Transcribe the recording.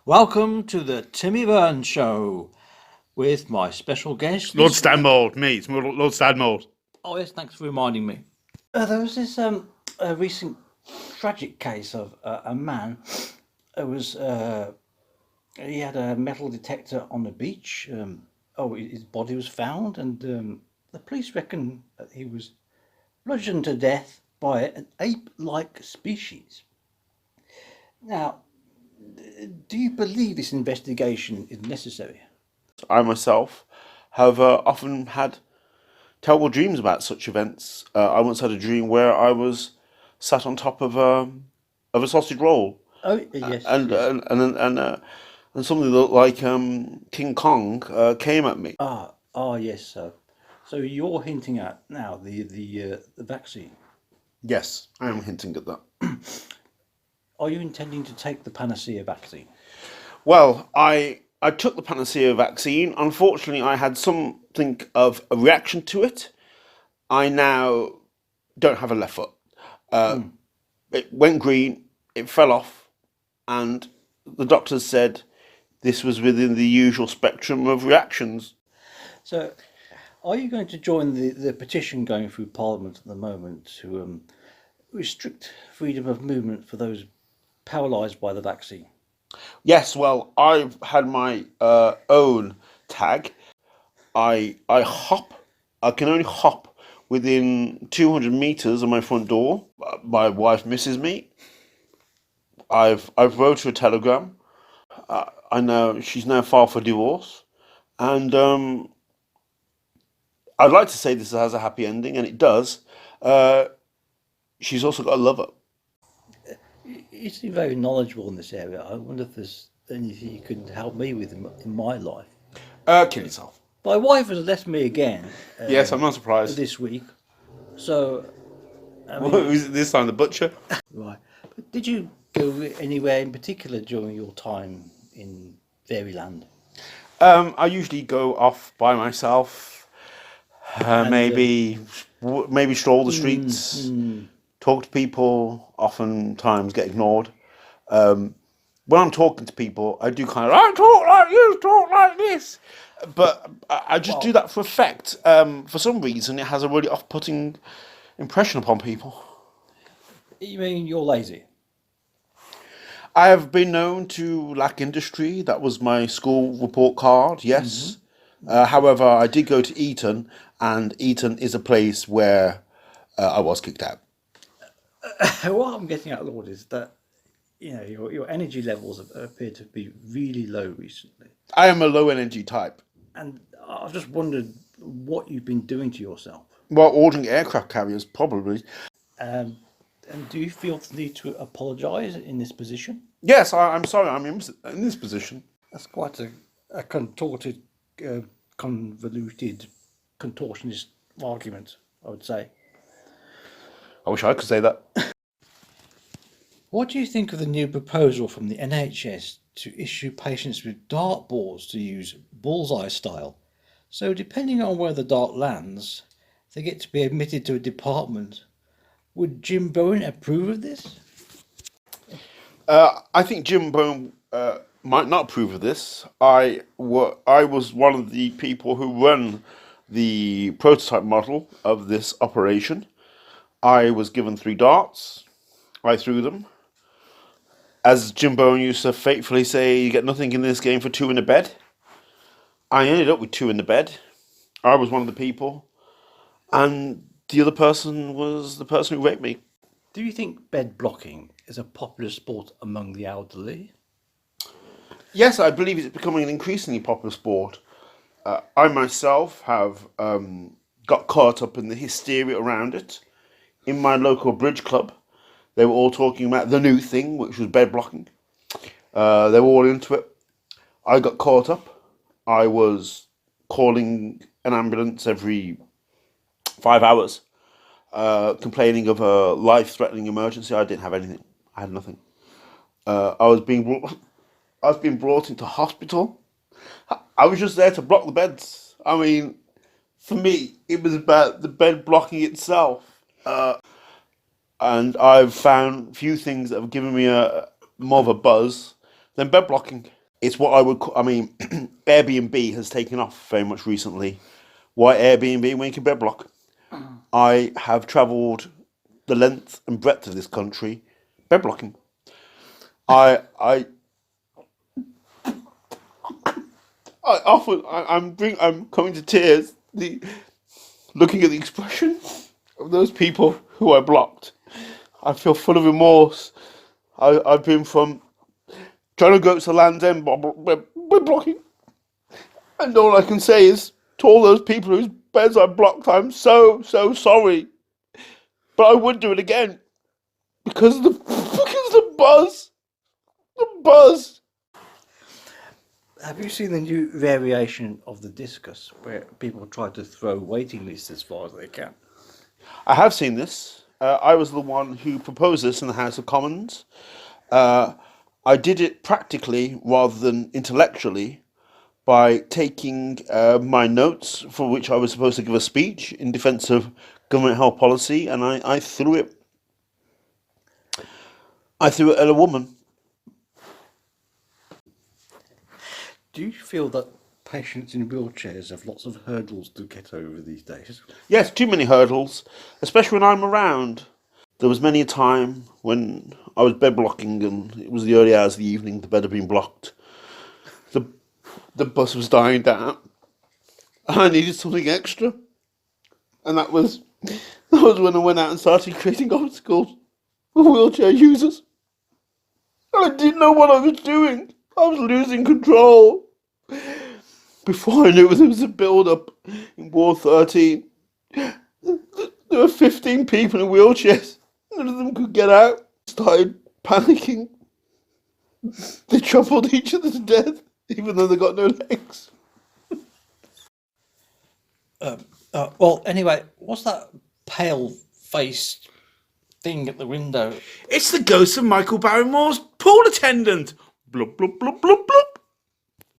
Welcome to the Timmy Verne Show with my special guest Lord this week. Stanmold, me. It's Lord Stanmold. Oh yes, thanks for reminding me. There was this a recent tragic case of a man who was he had a metal detector on the beach. His body was found, and the police reckon that he was bludgeoned to death by an ape-like species. Now, do you believe this investigation is necessary? I myself have often had terrible dreams about such events. I once had a dream where I was sat on top of a sausage roll, Oh yes, and yes. and and and, uh, and something that looked like King Kong came at me. Yes. So you're hinting at now the vaccine. Yes, I am hinting at that. Are you intending to take the panacea vaccine? Well, I took the Panacea vaccine. Unfortunately, I had something of a reaction to it. I now don't have a left foot. Hmm. It went green, it fell off, and the doctors said this was within the usual spectrum of reactions. So, are you going to join the petition going through Parliament at the moment to restrict freedom of movement for those paralysed by the vaccine? Yes, well, I've had my own tag. I hop. I can only hop within 200 meters of my front door. My wife misses me. I've wrote her a telegram. I know she's now filed for divorce, and I'd like to say this has a happy ending, and it does. Uh, she's also got a lover. You seem very knowledgeable in this area. I wonder if there's anything you could help me with in my life. Kill yourself. My wife has left me again Yes, I'm not surprised. this week. So, I What mean, was it this time? The butcher? right. But did you go anywhere in particular during your time in Fairyland? I usually go off by myself. And Maybe stroll the mm, streets, mm, talk to people. Oftentimes get ignored. When I'm talking to people, I do kind of I talk like you, talk like this, but I just do well, that for effect. For some reason, it has a really off-putting impression upon people. you mean you're lazy? I have been known to lack industry. That was my school report card, Hmm. yes. However, I did go to Eton, and Eton is a place where I was kicked out. What I'm getting at, Lord, is that your energy levels have appeared to be really low recently, I am a low energy type. and I've just wondered what you've been doing to yourself. Well, ordering aircraft carriers, probably. Um, and do you feel the need to apologise in this position? Yes, I'm sorry, in this position. That's quite a contorted, uh, convoluted, contortionist argument, I would say. I wish I could say that. What do you think of the new proposal from the NHS to issue patients with dartboards to use Bullseye style? So, depending on where the dart lands, they get to be admitted to a department. Would Jim Bowen approve of this? I think Jim Bone might not approve of this. I was one of the people who run the prototype model of this operation. I was given three darts. I threw them. As Jim Bone used to faithfully say, you get nothing in this game for two in a bed. I ended up with two in the bed. I was one of the people, and the other person was the person who raped me. Do you think bed blocking is a popular sport among the elderly? Yes, I believe it's becoming an increasingly popular sport. I myself have got caught up in the hysteria around it. In my local bridge club, they were all talking about the new thing, which was bed blocking. They were all into it. I got caught up. I was calling an ambulance every 5 hours, complaining of a life-threatening emergency. I didn't have anything. I had nothing. I was being brought. I was being brought into hospital. I was just there to block the beds. I mean, for me, it was about the bed blocking itself. And I've found few things that have given me a more of a buzz than bed blocking. It's what I would call, I mean, Airbnb has taken off very much recently. Why Airbnb when you can bed block? I have travelled the length and breadth of this country bed blocking. I I I often I'm coming to tears. Looking at the expression of those people who I blocked, I feel full of remorse. I've been from trying to go to Land's End by blocking, and all I can say is to all those people whose beds I blocked, I'm so sorry, but I would do it again because the buzz. Have you seen the new variation of the discus where people try to throw waiting lists as far as they can? I have seen this. I was the one who proposed this in the House of Commons. Uh, I did it practically rather than intellectually by taking my notes for which I was supposed to give a speech in defence of government health policy, and I threw it. I threw it at a woman. Do you feel that patients in wheelchairs have lots of hurdles to get over these days? Yes, too many hurdles, especially when I'm around. There was many a time when I was bed blocking and it was the early hours of the evening, the bed had been blocked. The the bus was dying down and I needed something extra. And that was when I went out and started creating obstacles for wheelchair users. And I didn't know what I was doing. I was losing control. Before I knew it, there was a build up in Ward 13. There were 15 people in wheelchairs. None of them could get out. Started panicking. They trampled each other to death, even though they got no legs. Well, anyway, what's that pale-faced thing at the window? It's the ghost of Michael Barrymore's pool attendant. Blub, blub, blub, blub, blub.